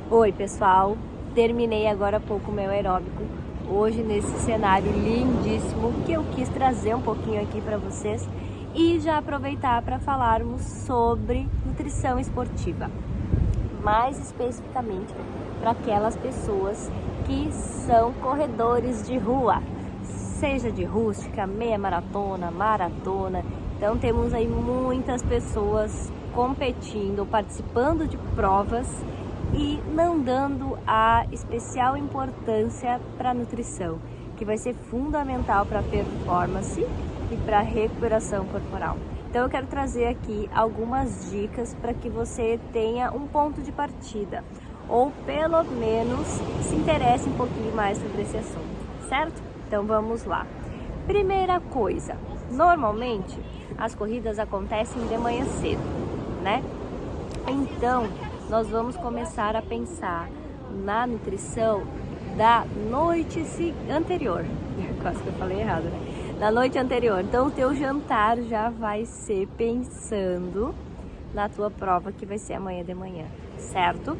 Oi pessoal, terminei agora há pouco o meu aeróbico, hoje nesse cenário lindíssimo que eu quis trazer um pouquinho aqui para vocês e já aproveitar para falarmos sobre nutrição esportiva, mais especificamente para aquelas pessoas que são corredores de rua, seja de rústica, meia maratona, maratona. Então temos aí muitas pessoas competindo, participando de provas e não dando a especial importância para a nutrição, que vai ser fundamental para a performance e para a recuperação corporal. Então eu quero trazer aqui algumas dicas para que você tenha um ponto de partida, ou pelo menos se interesse um pouquinho mais sobre esse assunto, certo? Então vamos lá. Primeira coisa, normalmente as corridas acontecem de manhã cedo, né? Então nós vamos começar a pensar na nutrição da noite anterior. Quase que eu falei errado, né? Da noite anterior. Então o teu jantar já vai ser pensando na tua prova, que vai ser amanhã de manhã, certo?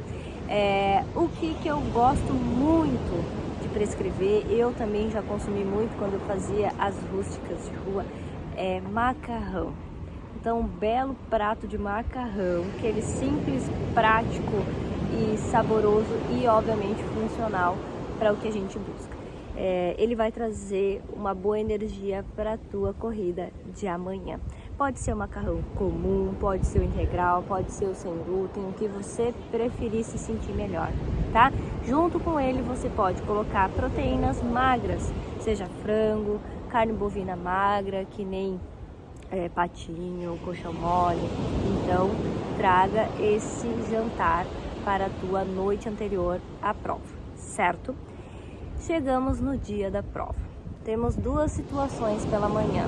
O que eu gosto muito de prescrever, eu também já consumi muito quando eu fazia as rústicas de rua, é macarrão. Então, um belo prato de macarrão, aquele simples, prático e saboroso e, obviamente, funcional para o que a gente busca. Ele vai trazer uma boa energia para a tua corrida de amanhã. Pode ser o macarrão comum, pode ser o integral, pode ser o sem glúten, o que você preferir se sentir melhor, tá? Junto com ele, você pode colocar proteínas magras, seja frango, carne bovina magra, que nem patinho, coxão mole. Então traga esse jantar para a tua noite anterior à prova, certo? Chegamos no dia da prova. Temos duas situações pela manhã.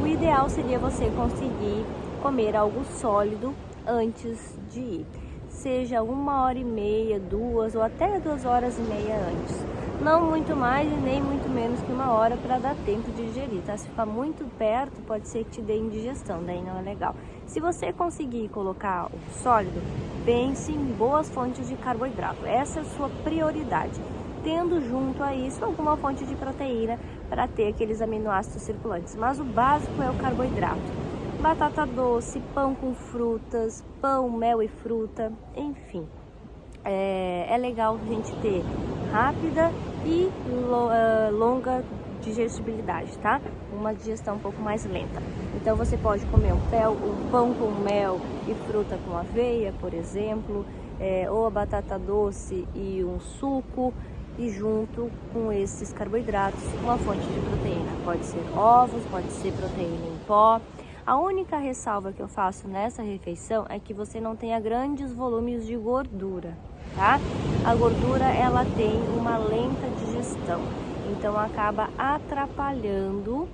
O ideal seria você conseguir comer algo sólido antes de ir, seja 1h30, 2 ou até 2h30 antes. Não muito mais e nem muito menos que 1 hora, para dar tempo de digerir, tá? Se ficar muito perto, pode ser que te dê indigestão, daí não é legal. Se você conseguir colocar o sólido, pense em boas fontes de carboidrato. Essa é a sua prioridade. Tendo junto a isso alguma fonte de proteína para ter aqueles aminoácidos circulantes. Mas o básico é o carboidrato. Batata doce, pão com frutas, pão, mel e fruta, enfim. É legal a gente ter rápida e longa digestibilidade, tá? Uma digestão um pouco mais lenta. Então você pode comer um pão com mel e fruta com aveia, por exemplo, ou a batata doce e um suco, e junto com esses carboidratos, uma fonte de proteína. Pode ser ovos, pode ser proteína em pó. A única ressalva que eu faço nessa refeição é que você não tenha grandes volumes de gordura, tá? A gordura, ela tem uma lenta digestão, então acaba atrapalhando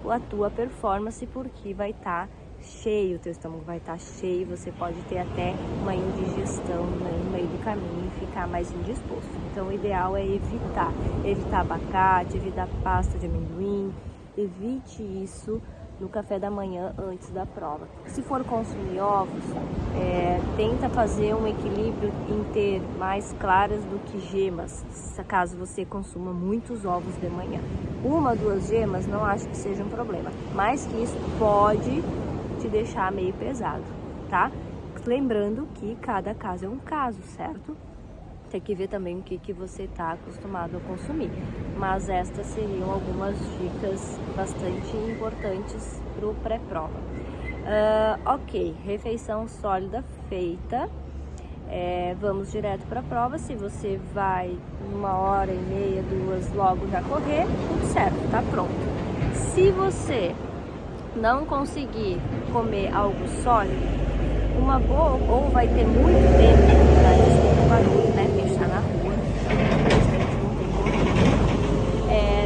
a tua performance, porque vai estar cheio, o teu estômago vai estar cheio, você pode ter até uma indigestão no meio do caminho e ficar mais indisposto. Então o ideal é evitar abacate, evitar pasta de amendoim, evite isso no café da manhã antes da prova. Se for consumir ovos, tenta fazer um equilíbrio em ter mais claras do que gemas, caso você consuma muitos ovos de manhã. 1, 2 gemas não acho que seja um problema, mas que isso pode te deixar meio pesado, tá? Lembrando que cada caso é um caso, certo? Tem que ver também o que você está acostumado a consumir. Mas estas seriam algumas dicas bastante importantes para o pré-prova. Ok, refeição sólida feita. Vamos direto para a prova. Se você vai 1h30, 2 logo já correr, tudo certo, tá pronto. Se você não conseguir comer algo sólido, uma boa, ou vai ter muito tempo, desculpa o barulho, né, porque a gente tá na rua, infelizmente não tem como.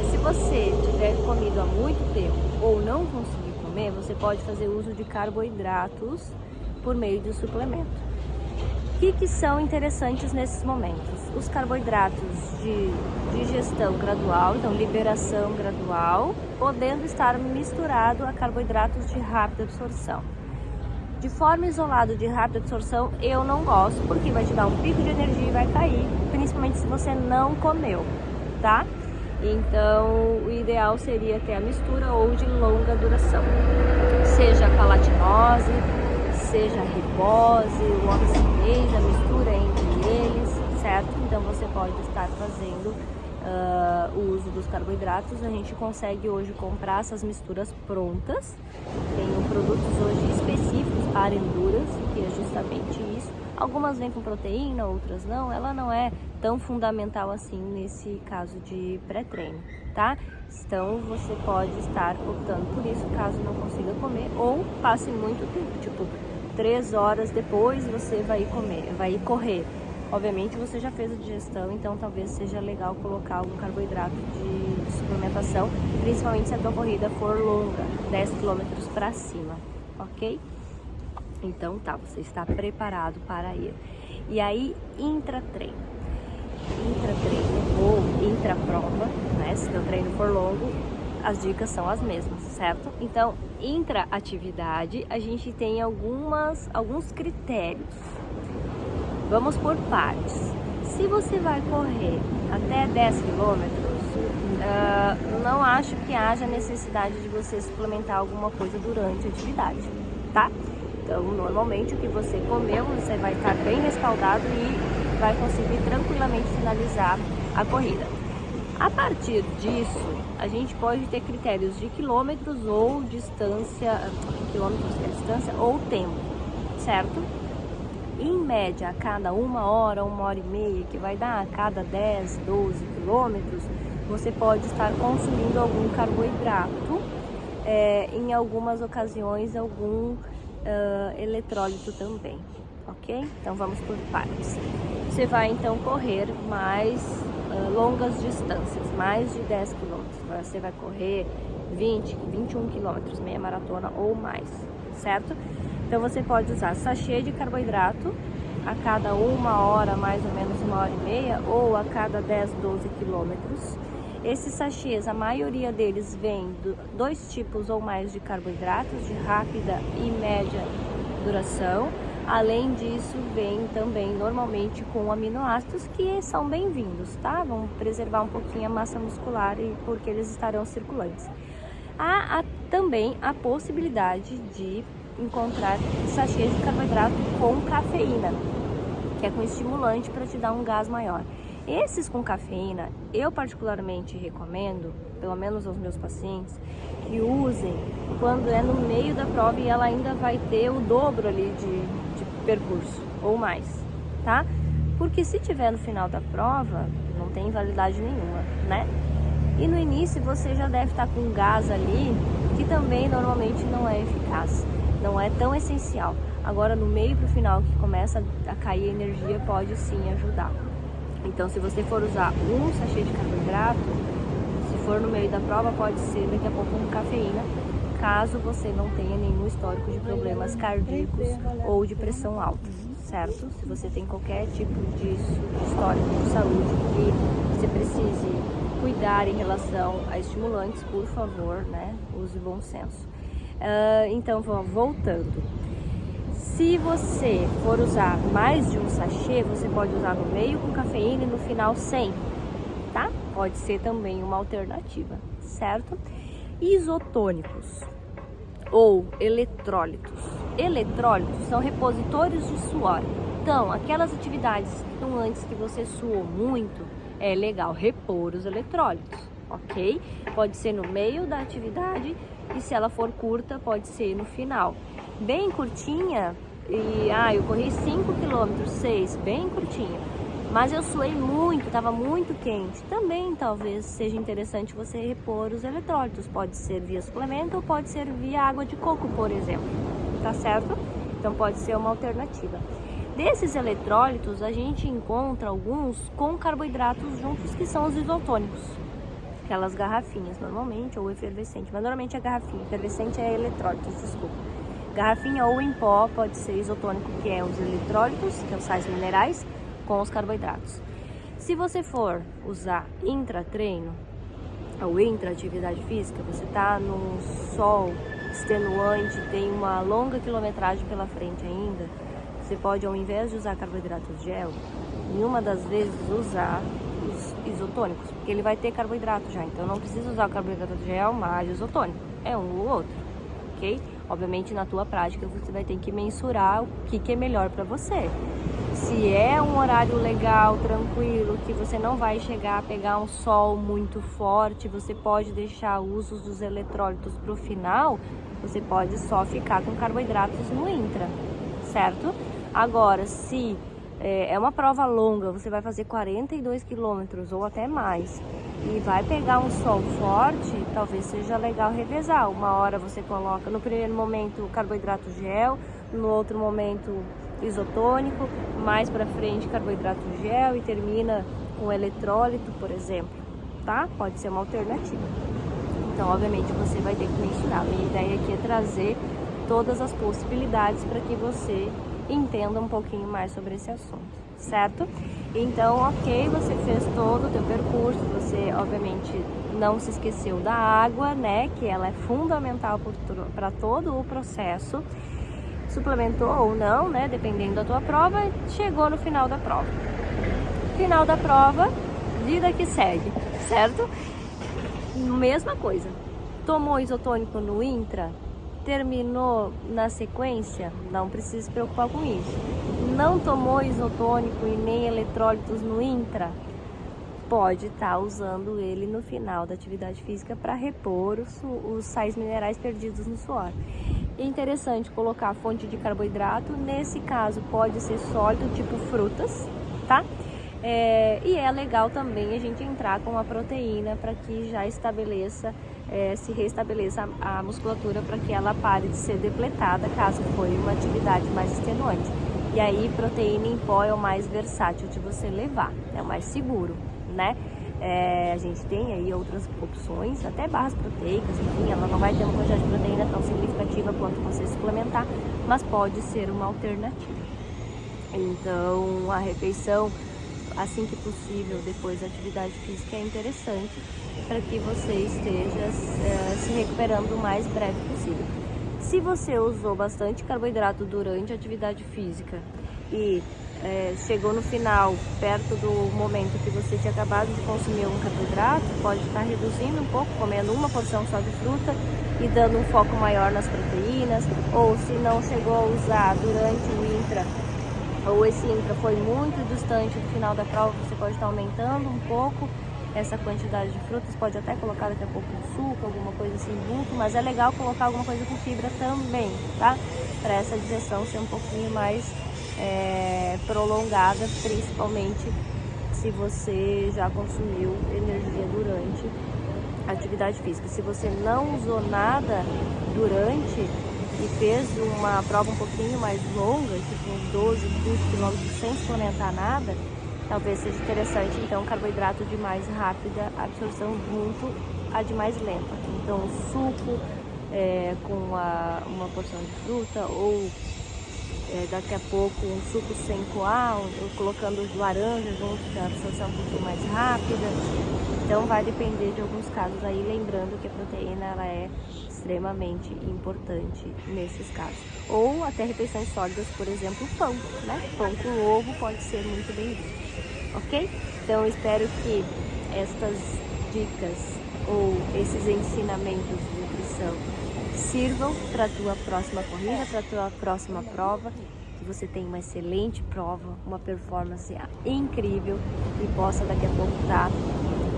Se você tiver comido há muito tempo ou não conseguir comer, você pode fazer uso de carboidratos por meio de suplemento. O que são interessantes nesses momentos? Os carboidratos de digestão gradual, então liberação gradual, podendo estar misturado a carboidratos de rápida absorção. De forma isolada, de rápida absorção, eu não gosto, porque vai te dar um pico de energia e vai cair, principalmente se você não comeu, tá? Então, o ideal seria ter a mistura ou de longa duração, seja a palatinose, seja a ribose, o óleo chinês, a mistura entre eles, certo? Então, você pode estar fazendo o uso dos carboidratos. A gente consegue hoje comprar essas misturas prontas. Tem produtos hoje específicos para endurance, que é justamente isso. Algumas vêm com proteína, outras não. Ela não é tão fundamental assim nesse caso de pré-treino, tá? Então você pode estar optando por isso caso não consiga comer, ou passe muito tempo, tipo 3 horas depois você vai correr. Obviamente você já fez a digestão, então talvez seja legal colocar algum carboidrato de suplementação, principalmente se a tua corrida for longa, 10 km para cima, ok? Então tá, você está preparado para ir. E aí, intra-treino ou intra-prova, né? Se teu treino for longo, as dicas são as mesmas, certo? Então, intra-atividade, a gente tem alguns critérios. Vamos por partes. Se você vai correr até 10 km, não acho que haja necessidade de você suplementar alguma coisa durante a atividade, tá? Então, normalmente o que você comeu, você vai estar bem respaldado e vai conseguir tranquilamente finalizar a corrida. A partir disso, a gente pode ter critérios de quilômetros ou distância, ou tempo, certo? Em média, a cada 1 hora, 1h30, que vai dar a cada 10, 12 quilômetros, você pode estar consumindo algum carboidrato, em algumas ocasiões algum eletrólito também, ok? Então vamos por partes. Você vai então correr mais longas distâncias, mais de 10 quilômetros. Você vai correr 20, 21 quilômetros, meia maratona ou mais, certo? Então você pode usar sachê de carboidrato a cada 1 hora, mais ou menos 1h30, ou a cada 10, 12 quilômetros. Esses sachês, a maioria deles vem de 2 tipos ou mais de carboidratos, de rápida e média duração. Além disso, vem também normalmente com aminoácidos, que são bem-vindos, tá? Vão preservar um pouquinho a massa muscular porque eles estarão circulantes. Há também a possibilidade de encontrar sachês de carboidrato com cafeína, que é com estimulante para te dar um gás maior. Esses com cafeína, eu particularmente recomendo, pelo menos aos meus pacientes, que usem quando é no meio da prova e ela ainda vai ter o dobro ali de percurso ou mais, tá? Porque se tiver no final da prova, não tem validade nenhuma, né? E no início você já deve estar com gás ali, que também normalmente não é eficaz, não é tão essencial. Agora no meio para o final, que começa a cair a energia, pode sim ajudar. Então se você for usar um sachê de carboidrato, se for no meio da prova, pode ser daqui a pouco com cafeína, caso você não tenha nenhum histórico de problemas cardíacos ou de pressão alta, certo? Se você tem qualquer tipo de histórico de saúde que você precise cuidar em relação a estimulantes, por favor, né? Use bom senso. Então, voltando. Se você for usar mais de um sachê, você pode usar no meio com cafeína e no final sem, tá? Pode ser também uma alternativa, certo? Isotônicos ou eletrólitos. Eletrólitos são repositores de suor. Então, aquelas atividades antes que você suou muito, é legal repor os eletrólitos, ok? Pode ser no meio da atividade e se ela for curta, pode ser no final. Bem curtinha, eu corri 5 km, 6, bem curtinha, mas eu suei muito, estava muito quente. Também talvez seja interessante você repor os eletrólitos, pode ser via suplemento ou pode ser via água de coco, por exemplo, tá certo? Então pode ser uma alternativa. Desses eletrólitos, a gente encontra alguns com carboidratos juntos, que são os isotônicos. Aquelas garrafinhas, normalmente, ou efervescente. Mas normalmente é garrafinha, efervescente é eletrólitos, desculpa. Garrafinha ou em pó pode ser isotônico, que é os eletrólitos, que são sais minerais, com os carboidratos. Se você for usar intra-treino ou intra-atividade física, você tá no sol extenuante, tem uma longa quilometragem pela frente ainda, você pode, ao invés de usar carboidratos gel, em uma das vezes usar os isotônicos, porque ele vai ter carboidrato já, então não precisa usar o carboidrato gel mais isotônico, é um ou outro, ok? Obviamente na tua prática você vai ter que mensurar o que é melhor para você. Se é um horário legal, tranquilo, que você não vai chegar a pegar um sol muito forte, você pode deixar o uso dos eletrólitos para o final, você pode só ficar com carboidratos no intra, certo? Agora, se é uma prova longa, você vai fazer 42 quilômetros ou até mais e vai pegar um sol forte, talvez seja legal revezar. Uma hora você coloca, no primeiro momento, carboidrato gel, no outro momento isotônico, mais para frente carboidrato gel e termina com eletrólito, por exemplo, tá? Pode ser uma alternativa. Então, obviamente, você vai ter que mensurar. Minha ideia aqui é trazer todas as possibilidades para que você entenda um pouquinho mais sobre esse assunto, certo? Então, ok, você fez todo o teu percurso, você obviamente não se esqueceu da água, né, que ela é fundamental para todo o processo, suplementou ou não, né, dependendo da tua prova, chegou no final da prova. Final da prova, vida que segue, certo? Mesma coisa, tomou isotônico no intra, terminou na sequência, não precisa se preocupar com isso. Não tomou isotônico e nem eletrólitos no intra, pode estar usando ele no final da atividade física para repor os sais minerais perdidos no suor. É interessante colocar a fonte de carboidrato, nesse caso pode ser sólido, tipo frutas, tá? E é legal também a gente entrar com a proteína para que já se restabeleça a musculatura, para que ela pare de ser depletada caso foi uma atividade mais extenuante. E aí proteína em pó é o mais versátil de você levar, é o mais seguro, né? A gente tem aí outras opções, até barras proteicas, enfim, ela não vai ter uma quantidade de proteína tão significativa quanto você suplementar, mas pode ser uma alternativa. Então, a refeição, assim que possível, depois da atividade física, é interessante para que você esteja se recuperando o mais breve possível. Se você usou bastante carboidrato durante a atividade física e chegou no final, perto do momento que você tinha acabado de consumir um carboidrato, pode estar reduzindo um pouco, comendo uma porção só de fruta e dando um foco maior nas proteínas, ou se não chegou a usar durante o intra, ou esse intra foi muito distante do final da prova, você pode estar aumentando um pouco essa quantidade de frutas, pode até colocar daqui a pouco um suco, alguma coisa assim junto, mas é legal colocar alguma coisa com fibra também, tá? Para essa digestão ser um pouquinho mais prolongada, principalmente se você já consumiu energia durante a atividade física. Se você não usou nada durante e fez uma prova um pouquinho mais longa, tipo uns 12, 15 quilômetros sem suplementar nada, talvez seja interessante então carboidrato de mais rápida absorção junto a de mais lenta. Então suco com uma porção de fruta, ou daqui a pouco um suco sem coar, ou colocando laranja junto, que a absorção é um pouquinho mais rápida. Então vai depender de alguns casos aí, lembrando que a proteína ela é extremamente importante nesses casos. Ou até refeições sólidas, por exemplo, pão, né? Pão com ovo pode ser muito bem-vindo, ok? Então eu espero que estas dicas ou esses ensinamentos de nutrição sirvam para a tua próxima corrida, para a tua próxima prova, que você tenha uma excelente prova, uma performance incrível e possa daqui a pouco estar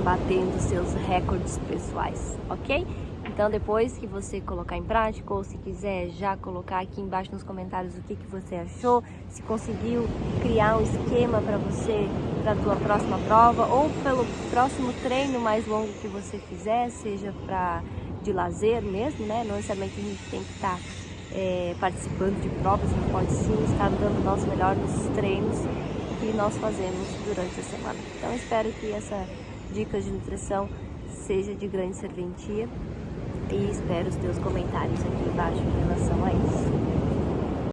batendo seus recordes pessoais, ok? Então depois que você colocar em prática, ou se quiser já colocar aqui embaixo nos comentários o que você achou, se conseguiu criar um esquema para você, para a tua próxima prova, ou pelo próximo treino mais longo que você fizer, seja de lazer mesmo, né? Não necessariamente a gente tem que estar participando de provas, a gente pode sim estar dando o nosso melhor nos treinos que nós fazemos durante a semana. Então espero que essa dicas de nutrição seja de grande serventia e espero os teus comentários aqui embaixo em relação a isso.